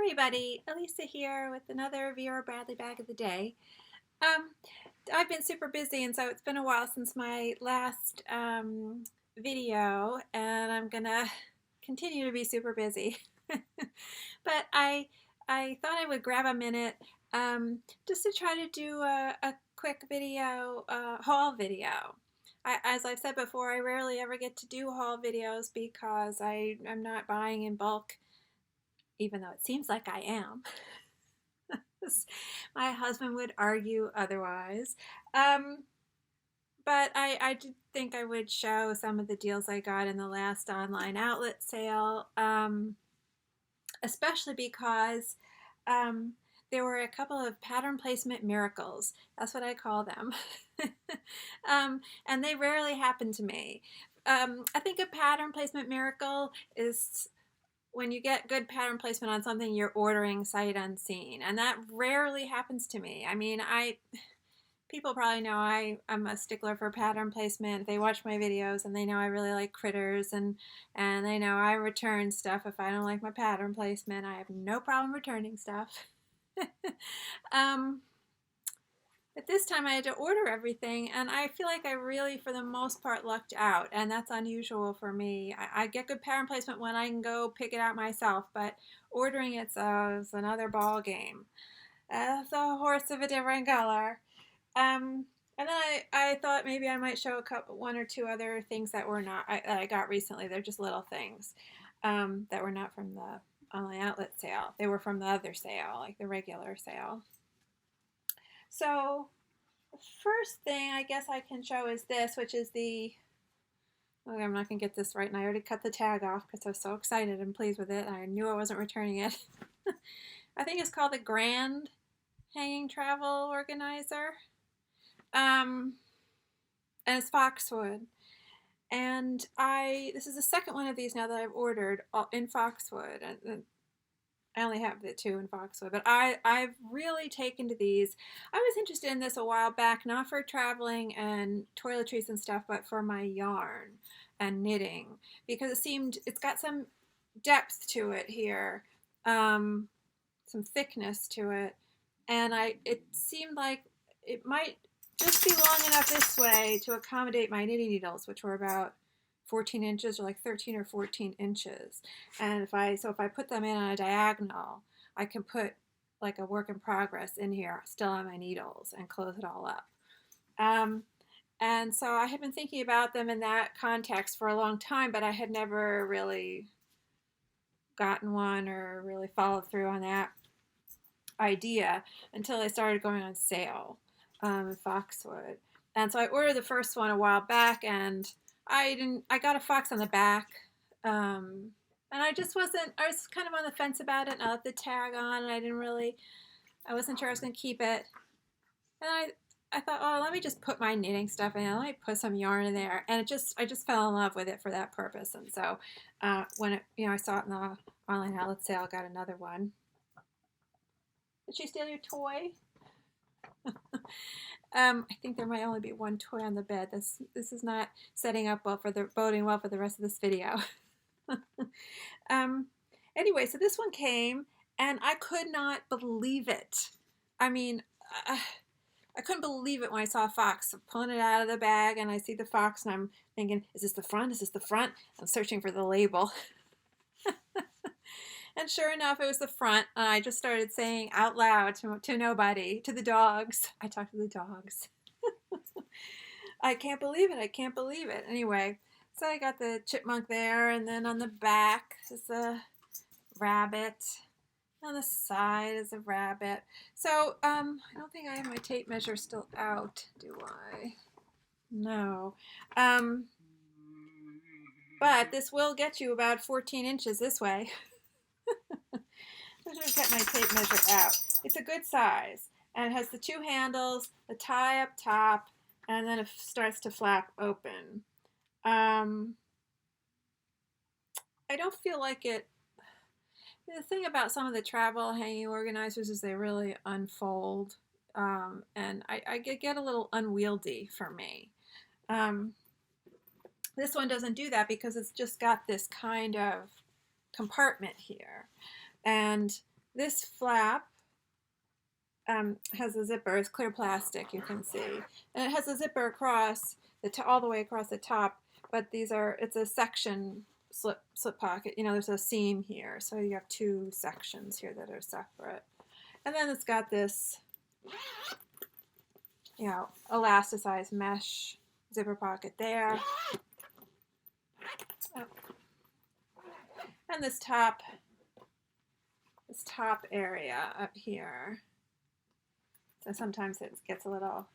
everybody, Elisa here with another Vera Bradley bag of the day. Um, I've been super busy, and so it's been a while since my last video, and I'm gonna continue to be super busy. But I thought I would grab a minute just to try to do a quick video, haul video. As I've said before, I rarely ever get to do haul videos because I'm not buying in bulk, even though it seems like I am. My husband would argue otherwise. But I did think I would show some of the deals I got in the last online outlet sale, especially because there were a couple of pattern placement miracles. That's what I call them. And they rarely happen to me. I think a pattern placement miracle is when you get good pattern placement on something you're ordering sight unseen, and that rarely happens to me. I mean, people probably know I'm a stickler for pattern placement. If they watch my videos, and they know I really like critters, and they know I return stuff if I don't like my pattern placement. I have no problem returning stuff. But this time I had to order everything, and I feel like I really, for the most part, lucked out, and that's unusual for me. I get good pattern placement when I can go pick it out myself, but ordering it's another ball game. It's a horse of a different color. And then I thought maybe I might show one or two other things that were not that I got recently. They're just little things that were not from the online outlet sale. They were from the other sale, like the regular sale. So the first thing I guess I can show is this, which is oh, I'm not going to get this right, and I already cut the tag off because I was so excited and pleased with it. I knew I wasn't returning it. I think it's called the Grand Hanging Travel Organizer. And it's Foxwood. And this is the second one of these now that I've ordered in Foxwood. And I only have the two in Foxwood, but I've really taken to these. I was interested in this a while back, not for traveling and toiletries and stuff, but for my yarn and knitting, because it's got some depth to it here, some thickness to it, and it seemed like it might just be long enough this way to accommodate my knitting needles, which were about 14 inches, or like 13 or 14 inches. And if I put them in on a diagonal, I can put like a work in progress in here still on my needles and close it all up. And so I had been thinking about them in that context for a long time, but I had never really gotten one or really followed through on that idea until they started going on sale in Foxwood. And so I ordered the first one a while back, and I got a fox on the back, and I was kind of on the fence about it, and I left the tag on, and I wasn't sure I was going to keep it. And I thought, oh, let me just put my knitting stuff in, let me put some yarn in there, and I just fell in love with it for that purpose. And so when I saw it in the online outlet sale, I got another one. Did she steal your toy? I think there might only be one toy on the bed. This is not boding well for the rest of this video. Anyway, so this one came, and I could not believe it. I mean, I couldn't believe it when I saw a fox. I'm pulling it out of the bag, and I see the fox, and I'm thinking, is this the front? Is this the front? I'm searching for the label. And sure enough, it was the front. And I just started saying out loud to nobody, to the dogs. I talked to the dogs. I can't believe it. I can't believe it. Anyway, so I got the chipmunk there. And then on the back is a rabbit. On the side is a rabbit. So I don't think I have my tape measure still out, do I? No. But this will get you about 14 inches this way. I'm going to get my tape measure out. It's a good size, and it has the two handles, the tie up top, and then it starts to flap open. I don't feel like it. The thing about some of the travel hanging organizers is they really unfold, and I get a little unwieldy for me. This one doesn't do that because it's just got this kind of compartment here. And This flap has a zipper. It's clear plastic, you can see, and it has a zipper across all the way across the top. But it's a section slip pocket. You know, there's a seam here, so you have two sections here that are separate. And then it's got this, you know, elasticized mesh zipper pocket there. Oh. And this top area up here. So sometimes it gets a little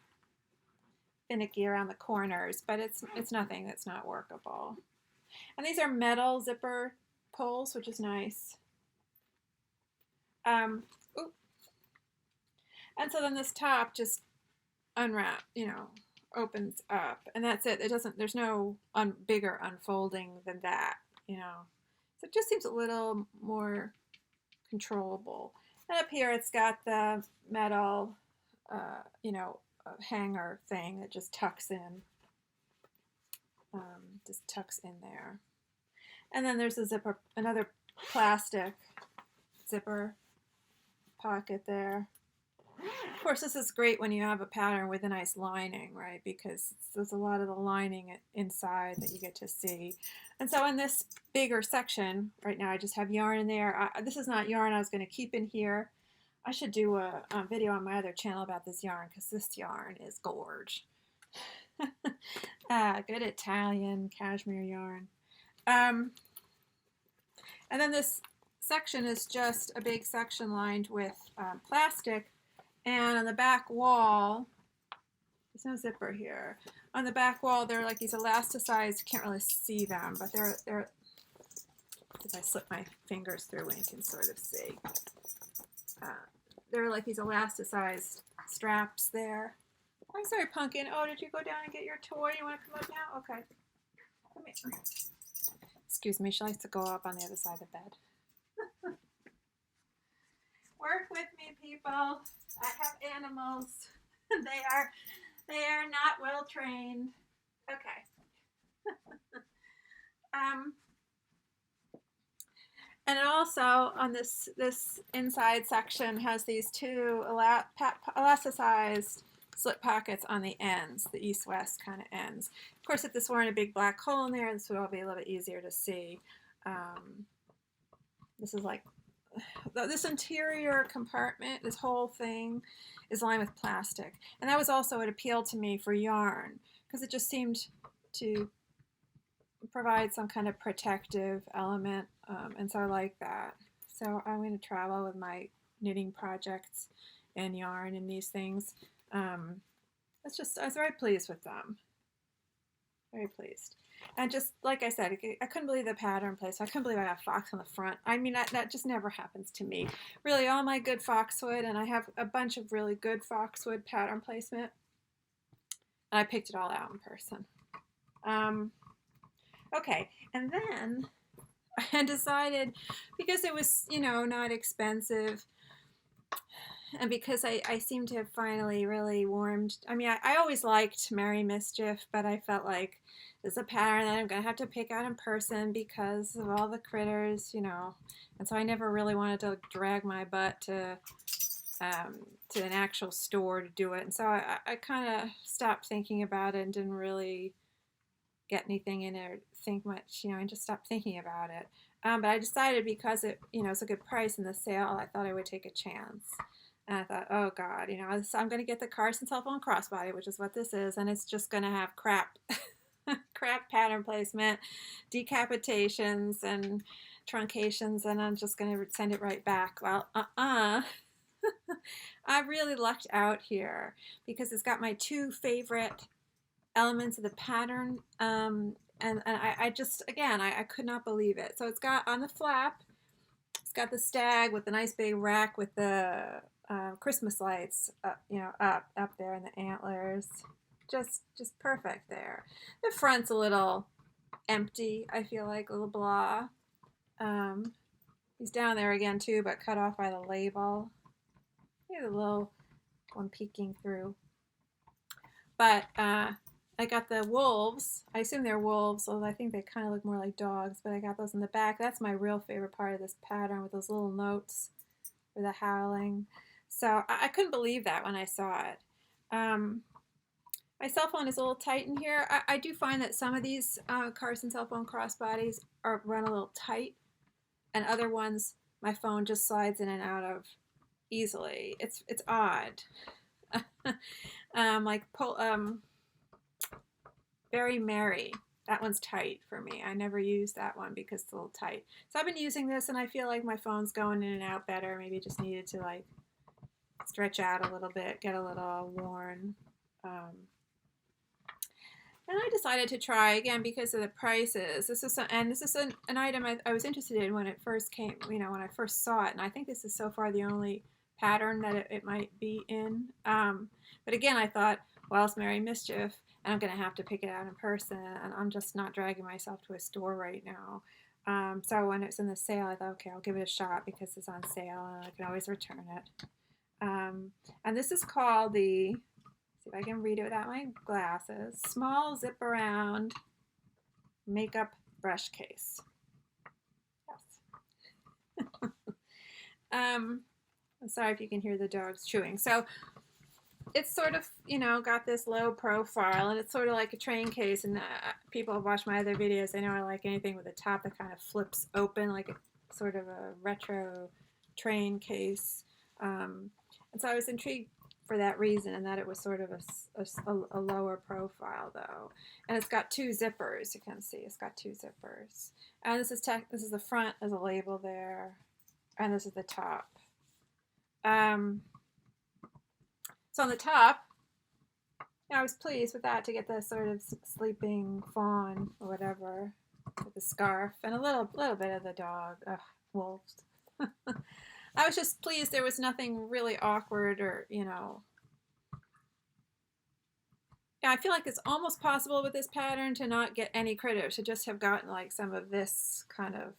finicky around the corners, but it's nothing that's not workable. And these are metal zipper pulls, which is nice. And so then this top just opens up, and that's it. There's no bigger unfolding than that, you know. So it just seems a little more controllable. And up here it's got the metal, hanger thing that just tucks in. Just tucks in there. And then there's a zipper, another plastic zipper pocket there. Of course, this is great when you have a pattern with a nice lining, right? Because there's a lot of the lining inside that you get to see. And so in this bigger section, right now I just have yarn in there. This is not yarn I was going to keep in here. I should do a video on my other channel about this yarn, because this yarn is gorge. Good Italian cashmere yarn. And then this section is just a big section lined with plastic. And on the back wall, there's no zipper here. On the back wall, they're like these elasticized, you can't really see them, but they're if I slip my fingers through, you can sort of see. They're like these elasticized straps there. I'm sorry, Pumpkin. Oh, did you go down and get your toy? You want to come up now? Okay. Come here. Excuse me, she likes to go up on the other side of the bed. Work with me, people. I have animals. They are not well trained. Okay. And it also, on this inside section, has these two elasticized slip pockets on the ends, the east-west kind of ends. Of course, if this weren't a big black hole in there, this would all be a little bit easier to see. This is like, this interior compartment, this whole thing is lined with plastic. And that was also what appealed to me for yarn, because it just seemed to provide some kind of protective element, and so I like that. So I'm going to travel with my knitting projects and yarn and these things. I was very pleased with them. Very pleased. And just like I said, I couldn't believe the pattern placement. I couldn't believe I got fox on the front. I mean, that just never happens to me. Really, all my good Foxwood, and I have a bunch of really good Foxwood pattern placement, and I picked it all out in person. Okay, and then I decided, because it was, not expensive, and because I seem to have finally really warmed. I mean, I always liked Merry Mischief, but I felt like there's a pattern that I'm going to have to pick out in person because of all the critters, and so I never really wanted to drag my butt to an actual store to do it. And so I kind of stopped thinking about it and didn't really get anything in it or think much, I just stopped thinking about it. But I decided, because it's a good price in the sale, I thought I would take a chance. And I thought, oh God, I'm going to get the Carson Cellphone Crossbody, which is what this is, and it's just going to have crap pattern placement, decapitations and truncations, and I'm just going to send it right back. Well, I really lucked out here, because it's got my two favorite elements of the pattern, and I just, again, I could not believe it. So it's got, on the flap, it's got the stag with the nice big rack with the Christmas lights, up there, and the antlers, just perfect there. The front's a little empty, I feel like, a little blah. He's down there again too, but cut off by the label. Here's a little one peeking through. But I got the wolves. I assume they're wolves, although I think they kind of look more like dogs, but I got those in the back. That's my real favorite part of this pattern, with those little notes for the howling. So I couldn't believe that when I saw it. My cell phone is a little tight in here. I do find that some of these Carson cell phone crossbodies run a little tight, and other ones my phone just slides in and out of easily. It's odd. Like Very Merry. That one's tight for me. I never use that one because it's a little tight. So I've been using this, and I feel like my phone's going in and out better. Maybe it just needed to like stretch out a little bit, get a little worn. And I decided to try again because of the prices. This is an item I was interested in when it first came. When I first saw it, and I think this is so far the only pattern that it might be in. But again, I thought, well, it's Mary Mischief, and I'm going to have to pick it out in person, and I'm just not dragging myself to a store right now. So when it's in the sale, I thought, okay, I'll give it a shot because it's on sale, and I can always return it. And this is called the, see if I can read it without my glasses, Small Zip Around Makeup Brush Case. Yes. I'm sorry if you can hear the dogs chewing. So it's sort of, got this low profile, and it's sort of like a train case. And people have watched my other videos. They know I like anything with a top that kind of flips open, like a sort of a retro train case. And so I was intrigued for that reason, and that it was sort of a lower profile though. And it's got two zippers. You can see it's got two zippers. And this is the front as a label there, and this is the top. So on the top, I was pleased with that, to get the sort of sleeping fawn or whatever with the scarf and a little bit of the dog. Wolves. I was just pleased there was nothing really awkward or, Yeah, I feel like it's almost possible with this pattern to not get any critters, to just have gotten like some of this kind of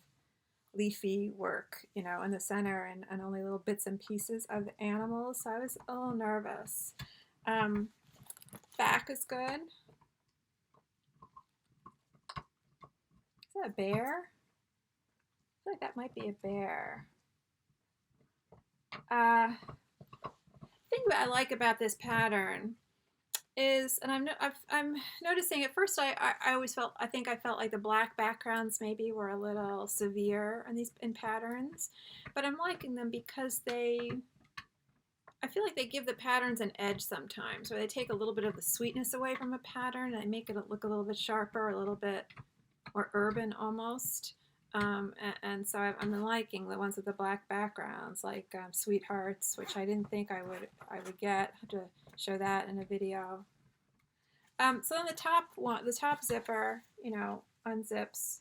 leafy work, in the center, and only little bits and pieces of the animals. So I was a little nervous. Back is good. Is that a bear? I feel like that might be a bear. Thing that I like about this pattern is, and I'm noticing at first I always felt, I felt like the black backgrounds maybe were a little severe in patterns, but I'm liking them because I feel like they give the patterns an edge sometimes, where they take a little bit of the sweetness away from a pattern and make it look a little bit sharper, a little bit more urban almost. And so I'm liking the ones with the black backgrounds, like Sweethearts, which I didn't think I would get. I have to show that in a video. So then the top zipper, unzips,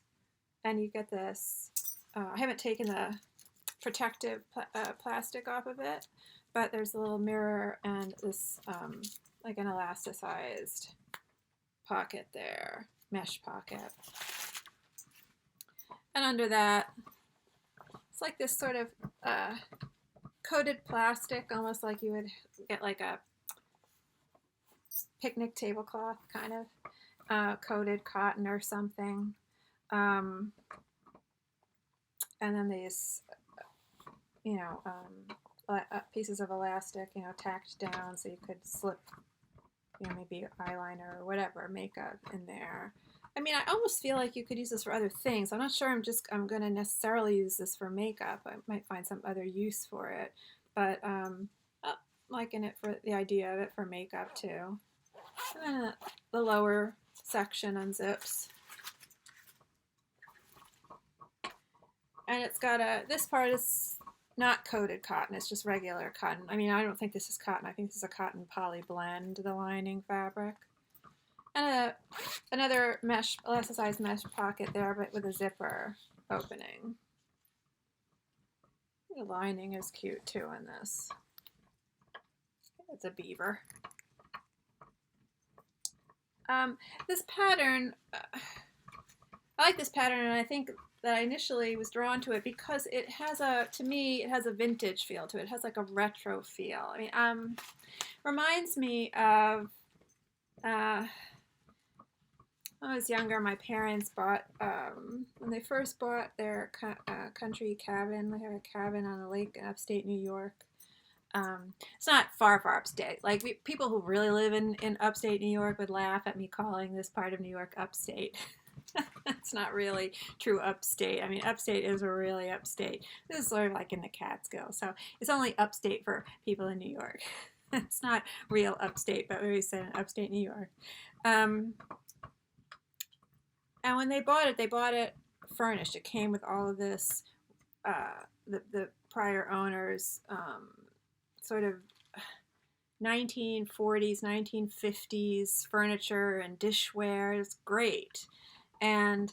and you get this. I haven't taken the protective plastic off of it, but there's a little mirror and this like an elasticized pocket there, mesh pocket. And under that, it's like this sort of coated plastic, almost like you would get like a picnic tablecloth, kind of coated cotton or something. And then these, pieces of elastic, tacked down so you could slip, maybe eyeliner or whatever, makeup in there. I mean, I almost feel like you could use this for other things. I'm not sure I'm going to necessarily use this for makeup. I might find some other use for it. But I'm liking it for the idea of it for makeup too. And then the lower section unzips. And it's got this part is not coated cotton. It's just regular cotton. I mean, I don't think this is cotton. I think this is a cotton poly blend, the lining fabric. And another elasticized mesh pocket there, but with a zipper opening. The lining is cute too in this. It's a beaver. This pattern, I like this pattern, and I think that I initially was drawn to it because it has to me, it has a vintage feel to it. It has like a retro feel. I mean, reminds me of When I was younger, my parents bought, when they first bought their country cabin, they have a cabin on a lake in upstate New York. It's not far upstate. Like, people who really live in upstate New York would laugh at me calling this part of New York upstate. It's not really true upstate. I mean, upstate is really upstate. This is sort of like in the Catskills. So it's only upstate for people in New York. It's not real upstate, but we said upstate New York. And when they bought it furnished. It came with all of this, the prior owners, sort of 1940s, 1950s furniture and dishware. It's great. And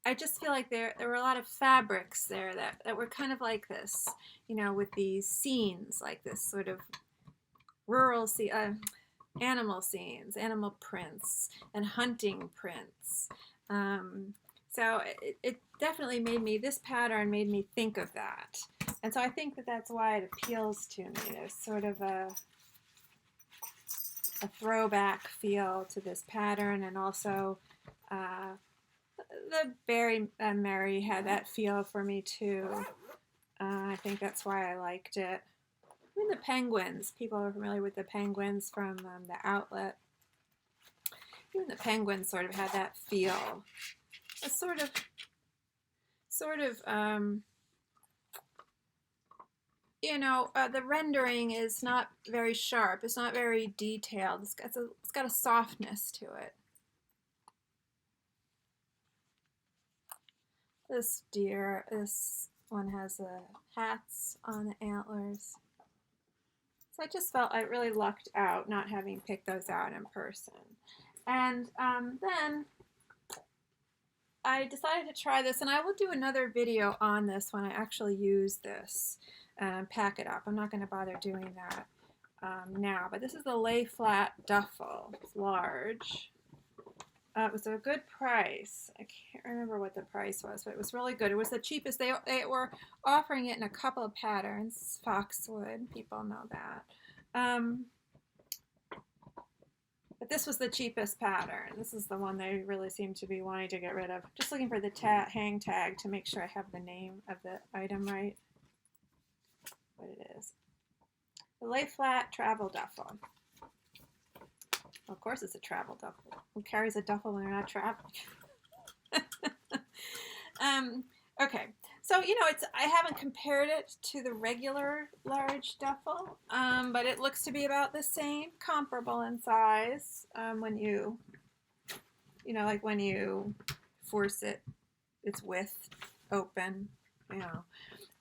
I just feel like there were a lot of fabrics there that were kind of like this, with these scenes, like this sort of rural animal scenes, animal prints, and hunting prints. So it definitely this pattern made me think of that. And so I think that's why it appeals to me. There's sort of a throwback feel to this pattern, and also the Berry and Mary had that feel for me too. I think that's why I liked it. Even the penguins, people are familiar with the penguins from the outlet. Even the penguins sort of had that feel. It's sort of, the rendering is not very sharp. It's not very detailed. It's got a softness to it. This deer, this one has hats on the antlers. So I just felt I really lucked out not having picked those out in person. And then I decided to try this, and I will do another video on this when I actually use this and pack it up. I'm not going to bother doing that now, but this is the lay flat duffel. It's large. It was a good price. I can't remember what the price was, but it was really good. It was the cheapest. They were offering it in a couple of patterns. Foxwood, people know that. But this was the cheapest pattern. This is the one they really seem to be wanting to get rid of. Just looking for the hang tag to make sure I have the name of the item right. What it is. The lay flat travel duffel. Of course it's a travel duffel. Who carries a duffel when they're not traveling? Okay, so I haven't compared it to the regular large duffel, but it looks to be about the same, comparable in size. When you, like when you force its width open,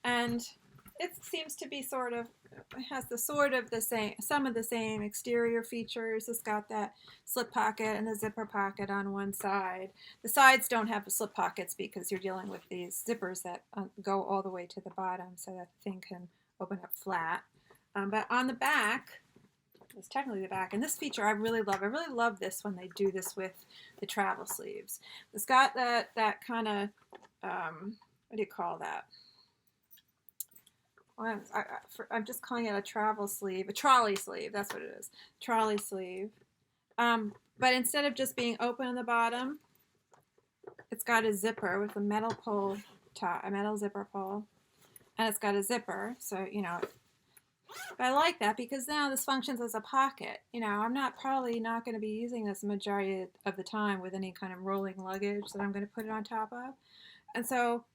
and it seems to be has some of the same exterior features. It's got that slip pocket and the zipper pocket on one side. The sides don't have the slip pockets because you're dealing with these zippers that go all the way to the bottom, so that the thing can open up flat. But on the back, it's technically the back, and this feature I really love. I really love this when they do this with the travel sleeves. It's got that kind of, what do you call that? I'm just calling it a travel sleeve, a trolley sleeve, that's what it is, trolley sleeve. But instead of just being open on the bottom, it's got a zipper with a metal pole top, a metal zipper pole, and it's got a zipper, so, but I like that because now this functions as a pocket. I'm probably not going to be using this the majority of the time with any kind of rolling luggage that I'm going to put it on top of, and so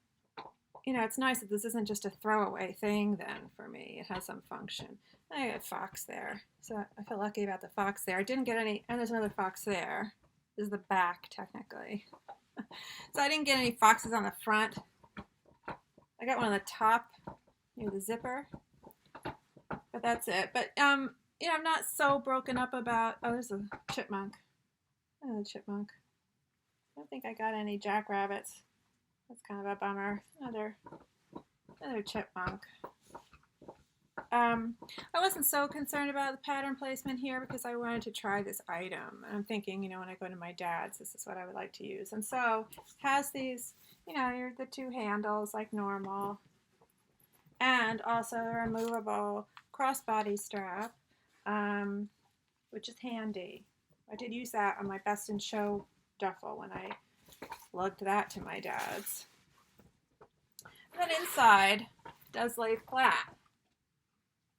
it's nice that this isn't just a throwaway thing then for me. It has some function. I got a fox there. So I feel lucky about the fox there. I didn't get any, and there's another fox there. This is the back, technically. So I didn't get any foxes on the front. I got one on the top near the zipper. But that's it. But, I'm not so broken up about, oh, there's a chipmunk. Oh, the chipmunk. I don't think I got any jackrabbits. That's kind of a bummer. Another chipmunk. I wasn't so concerned about the pattern placement here because I wanted to try this item. And I'm thinking, when I go to my dad's, this is what I would like to use. And so it has these, the two handles like normal. And also a removable crossbody strap, which is handy. I did use that on my Best in Show duffel when I lugged that to my dad's. And then inside does lay flat,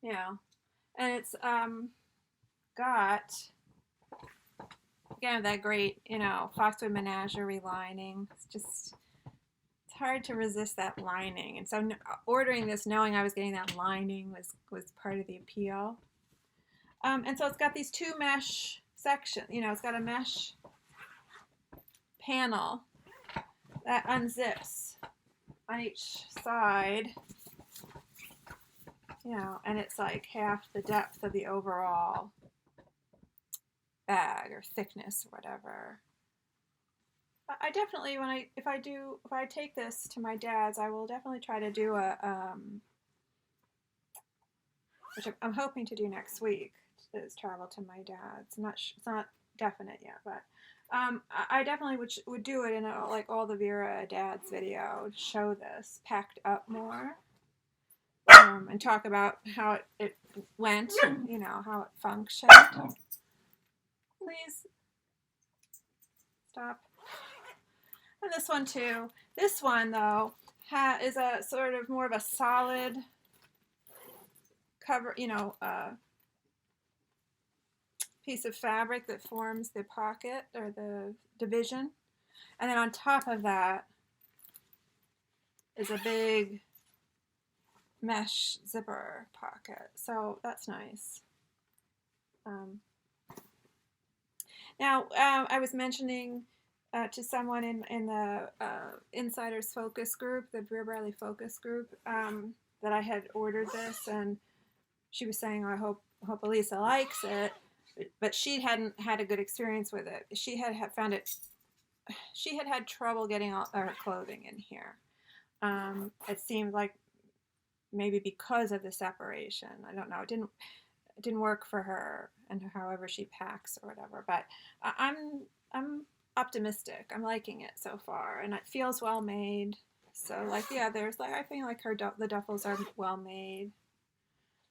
you know, and it's got, again, that great, you know, Foxwood menagerie lining. It's hard to resist that lining, and so ordering this knowing I was getting that lining was part of the appeal. And so it's got these two mesh sections, you know, it's got a mesh panel that unzips on each side, you know, and it's like half the depth of the overall bag or thickness or whatever. I definitely, if I take this to my dad's, I will definitely try to do a which I'm hoping to do next week, is travel to my dad's. It's not definite yet, but I definitely would do it in like all the Vera dad's video, show this packed up more, and talk about how it went, you know, how it functioned. Please stop. And this one too. This one though is a sort of more of a solid cover, you know, piece of fabric that forms the pocket or the division, and then on top of that is a big mesh zipper pocket, so that's nice. Now I was mentioning to someone in the Insiders Focus group, the Beaver Focus group, that I had ordered this, and she was saying, I hope Elisa likes it, but she hadn't had a good experience with it. She had had trouble getting all her clothing in here. It seemed like maybe because of the separation. I don't know. It didn't work for her, and however she packs or whatever. But I'm optimistic. I'm liking it so far, and it feels well made. So like the others, like I feel like the duffels are well made.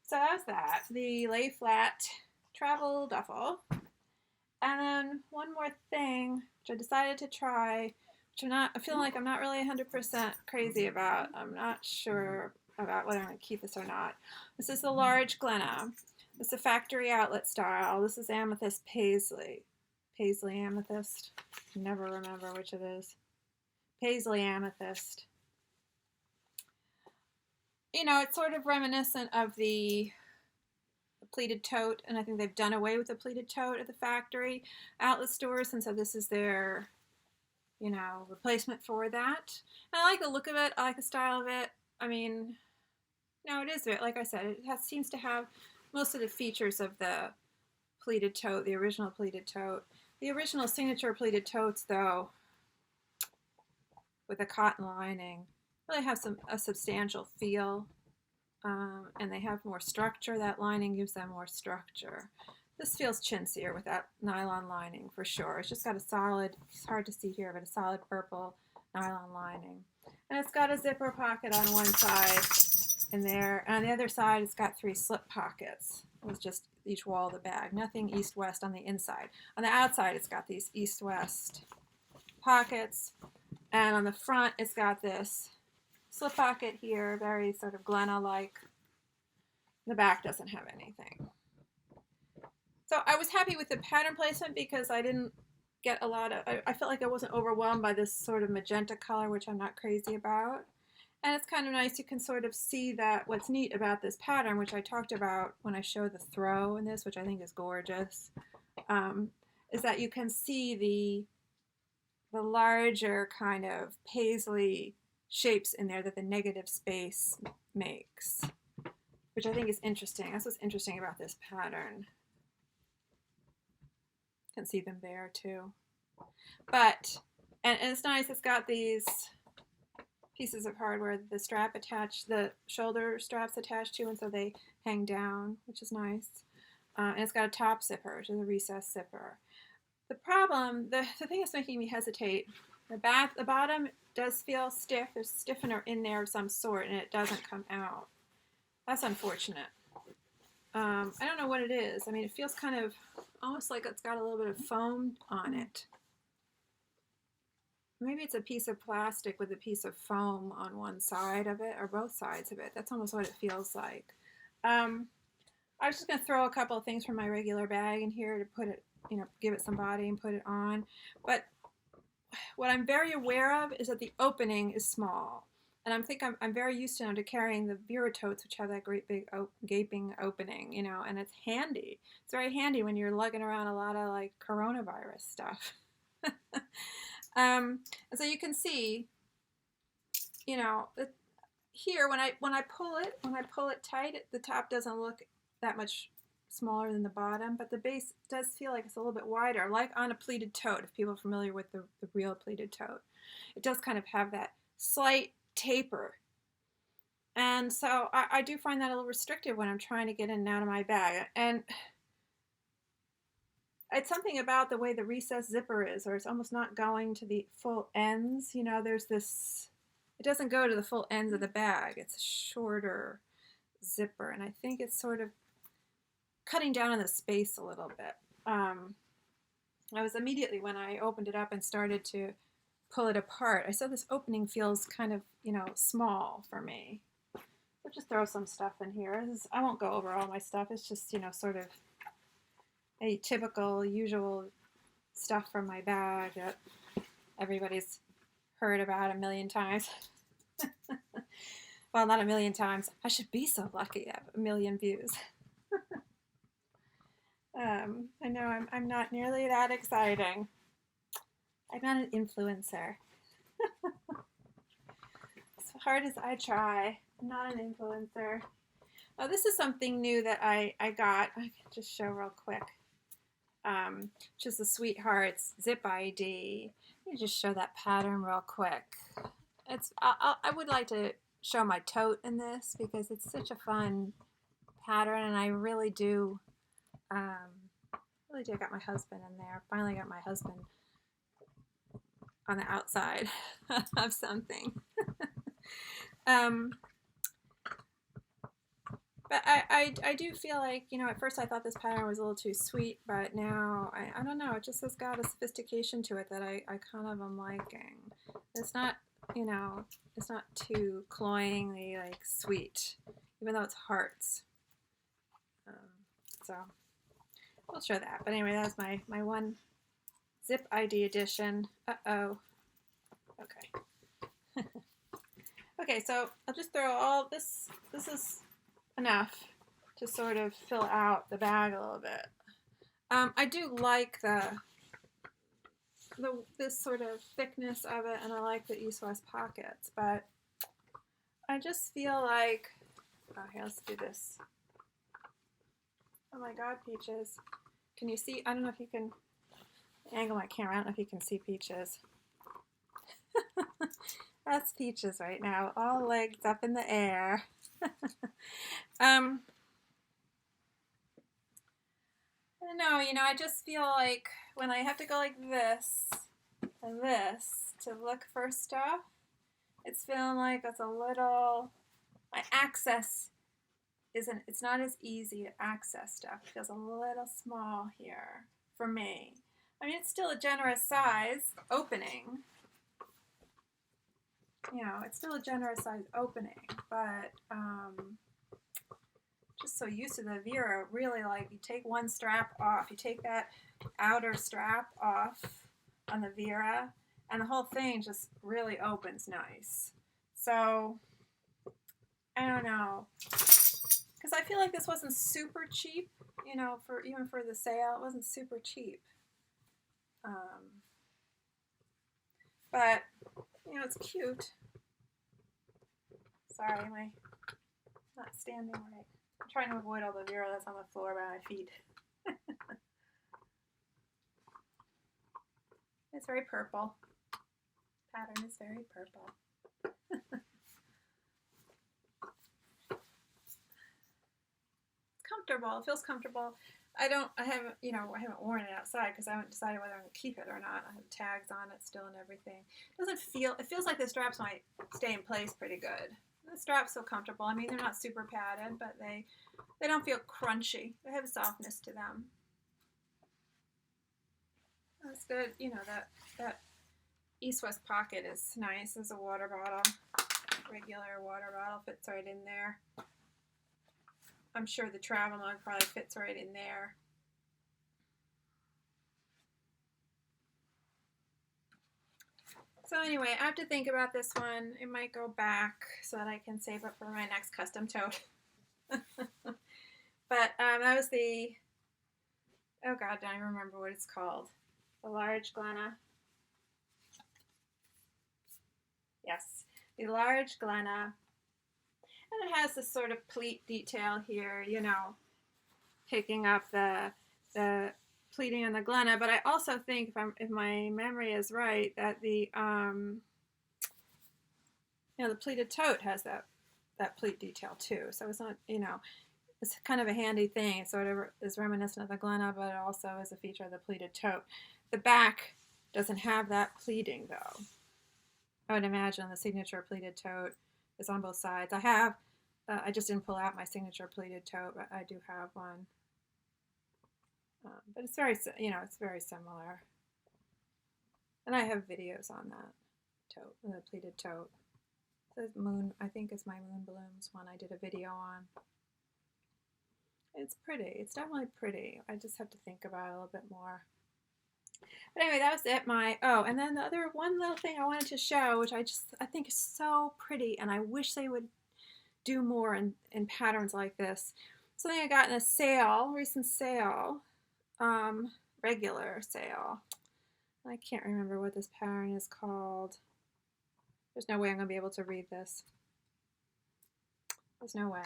So that's that. The lay flat travel duffel. And then one more thing, which I decided to try, which I feel like I'm not really 100% crazy about. I'm not sure about whether I'm going to keep this or not. This is the large Glenna. This is a factory outlet style. This is Amethyst Paisley. Paisley Amethyst. I never remember which it is. Paisley Amethyst. You know, it's sort of reminiscent of the pleated tote, and I think they've done away with the pleated tote at the factory outlet stores, and so this is their, you know, replacement for that. And I like the look of it. I like the style of it. I mean, no, it is, like I said, it seems to have most of the features of the pleated tote, the original pleated tote. The original signature pleated totes, though, with a cotton lining, really have a substantial feel, and they have more structure. That lining gives them more structure. This feels chintzier with that nylon lining for sure. It's just got a solid, it's hard to see here, but a solid purple nylon lining. And it's got a zipper pocket on one side in there, and on the other side it's got 3 slip pockets with just each wall of the bag. Nothing east-west on the inside. On the outside it's got these east-west pockets, and on the front it's got this slip pocket here, very sort of Glenna-like. The back doesn't have anything. So I was happy with the pattern placement because I didn't get a lot of, I felt like I wasn't overwhelmed by this sort of magenta color, which I'm not crazy about. And it's kind of nice, you can sort of see that what's neat about this pattern, which I talked about when I showed the throw in this, which I think is gorgeous, is that you can see the larger kind of paisley shapes in there that the negative space makes, which I think is interesting. That's what's interesting about this pattern. You can see them there too. But, and it's nice, it's got these pieces of hardware, the strap attached, the shoulder straps attached to, and so they hang down, which is nice. And it's got a top zipper, which is a recessed zipper. The problem, the thing that's making me hesitate, the bottom does feel stiff. There's stiffener in there of some sort, and it doesn't come out. That's unfortunate. I don't know what it is. I mean, it feels kind of almost like it's got a little bit of foam on it. maybe it's a piece of plastic with a piece of foam on one side of it, or both sides of it. That's almost what it feels like. I was just going to throw a couple of things from my regular bag in here to put it, give it some body and put it on. But what I'm very aware of is that the opening is small. And I'm very used to carrying the Vera totes, which have that great big gaping opening, and it's handy. It's very handy when you're lugging around a lot of like coronavirus stuff. And so you can see, here when I pull it tight, the top doesn't look that much smaller than the bottom, but the base does feel like it's a little bit wider, like on a pleated tote. If people are familiar with the real pleated tote, it does kind of have that slight taper. And so I do find that a little restrictive when I'm trying to get in and out of my bag. And it's something about the way the recessed zipper is, or it's almost not going to the full ends. There's this, it doesn't go to the full ends of the bag. It's a shorter zipper, and I think it's sort of cutting down on the space a little bit. I was immediately, when I opened it up and started to pull it apart, I saw this opening feels kind of, small for me. I'll just throw some stuff in here. I won't go over all my stuff. It's just, sort of a typical, usual stuff from my bag that everybody's heard about a million times. Well, not a million times. I should be so lucky to have a million views. I know I'm not nearly that exciting. I'm not an influencer. As hard as I try, I'm not an influencer. Oh, this is something new that I got. I can just show real quick. Just the Sweethearts Zip ID. Let me just show that pattern real quick. I would like to show my tote in this because it's such a fun pattern, and I really do. I got my husband in there. Finally got my husband on the outside of something. But I do feel like, at first I thought this pattern was a little too sweet, but now, I don't know, it just has got a sophistication to it that I kind of am liking. It's not, it's not too cloyingly, like, sweet, even though it's hearts. So, we'll show that. But anyway, that was my one Zip ID edition. Uh-oh. Okay. Okay, so I'll just throw all this. This is enough to sort of fill out the bag a little bit. I do like this sort of thickness of it, and I like the East-West pockets, but I just feel like, oh, here, let's do this. Oh my God, Peaches. Can you see? I don't know if you can angle my camera. I don't know if you can see Peaches. That's Peaches right now, all legs up in the air. I don't know, I just feel like when I have to go like this and this to look for stuff, it's feeling like it's a little, my access it's not as easy to access stuff. It feels a little small here for me. I mean, it's still a generous size opening. It's still a generous size opening, but just so used to the Vera, really, like, you take one strap off, you take that outer strap off on the Vera, and the whole thing just really opens nice. So, I don't know, because I feel like this wasn't super cheap, even for the sale, it wasn't super cheap. But, it's cute. Sorry, I'm not standing right. I'm trying to avoid all the Vera that's on the floor by my feet. It's very purple. Pattern is very purple. It's comfortable. It feels comfortable. I haven't worn it outside because I haven't decided whether I'm going to keep it or not. I have tags on it still and everything. It feels like the straps might stay in place pretty good. The straps feel comfortable. I mean, they're not super padded, but they don't feel crunchy. They have a softness to them. That's good. That East-West pocket is nice as a water bottle. Regular water bottle fits right in there. I'm sure the travel mug probably fits right in there. So anyway, I have to think about this one. It might go back so that I can save up for my next custom tote. But that was the, oh God, I don't remember what it's called. The large Glenna. Yes, the large Glenna. And it has this sort of pleat detail here, you know, picking up the pleating on the Glenna. But I also think, if my memory is right, that the you know, the pleated tote has that pleat detail too. So it's not, you know, it's kind of a handy thing. It sort of is reminiscent of the Glenna, but it also is a feature of the pleated tote. The back doesn't have that pleating though. I would imagine the signature pleated tote is on both sides. I have, I just didn't pull out my signature pleated tote, but I do have one. But it's very, you know, it's very similar. And I have videos on that tote, the pleated tote. It says Moon, I think it's my Moon Blooms one I did a video on. It's pretty. It's definitely pretty. I just have to think about it a little bit more. But anyway, that was it. Oh, and then the other one little thing I wanted to show, which I think is so pretty, and I wish they would do more in patterns like this. Something I got in a sale, recent sale, regular sale. I can't remember what this pattern is called. There's no way I'm going to be able to read this. There's no way.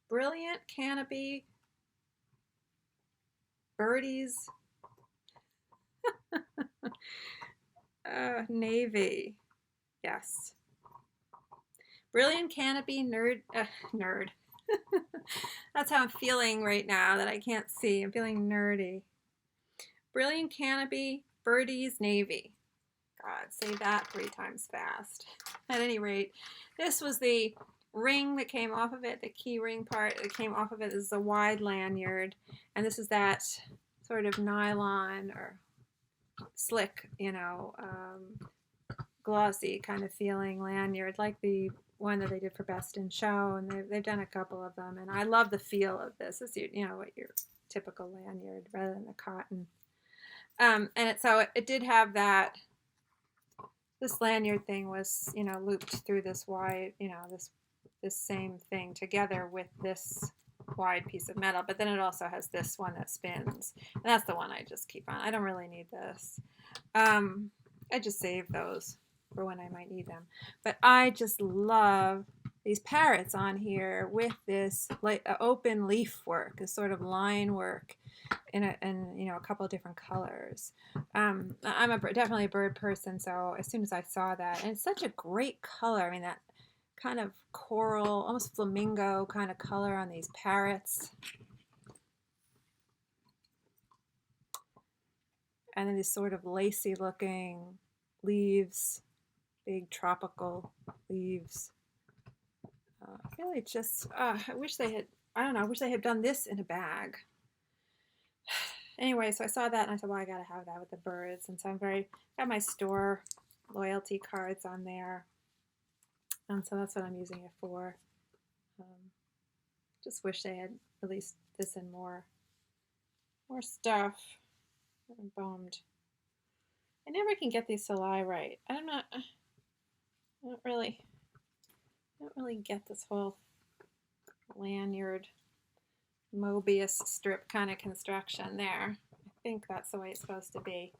Brilliant Canopy Birdies Navy. Yes. Brilliant Canopy nerd. That's how I'm feeling right now that I can't see. I'm feeling nerdy. Brilliant Canopy Birdies Navy. God, say that 3 times fast. At any rate, this was the ring that came off of it, the key ring part that came off of it. This is a wide lanyard, and this is that sort of nylon or slick, you know, glossy kind of feeling lanyard, like the one that they did for Best in Show, and they've done a couple of them, and I love the feel of this. It's, you know, what your typical lanyard rather than the cotton. And so it did have that. This lanyard thing was, you know, looped through this wide, you know, this same thing together with this wide piece of metal, but then it also has this one that spins, and that's the one I just keep on. I don't really need this. I just save those for when I might need them. But I just love these parrots on here with this like open leaf work, this sort of line work in you know, a couple of different colors. I'm definitely a bird person, so as soon as I saw that, and it's such a great color. I mean, that kind of coral, almost flamingo kind of color on these parrots. And then these sort of lacy looking leaves, big tropical leaves. Really just, I wish they had, I don't know, I wish they had done this in a bag. Anyway, so I saw that and I said, well, I gotta have that with the birds. And so got my store loyalty cards on there. And so that's what I'm using it for. Just wish they had released this in more stuff. I'm bummed. I never can get these to lie right. I don't really get this whole lanyard Mobius strip kind of construction there. I think that's the way it's supposed to be.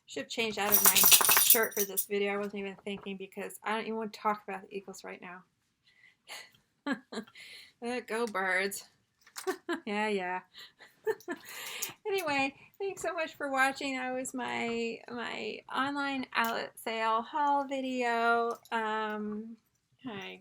Should have changed out of my shirt for this video. I wasn't even thinking because I don't even want to talk about the eagles right now. Go birds. Yeah. Anyway, thanks so much for watching. That was my online outlet sale haul video. Hi.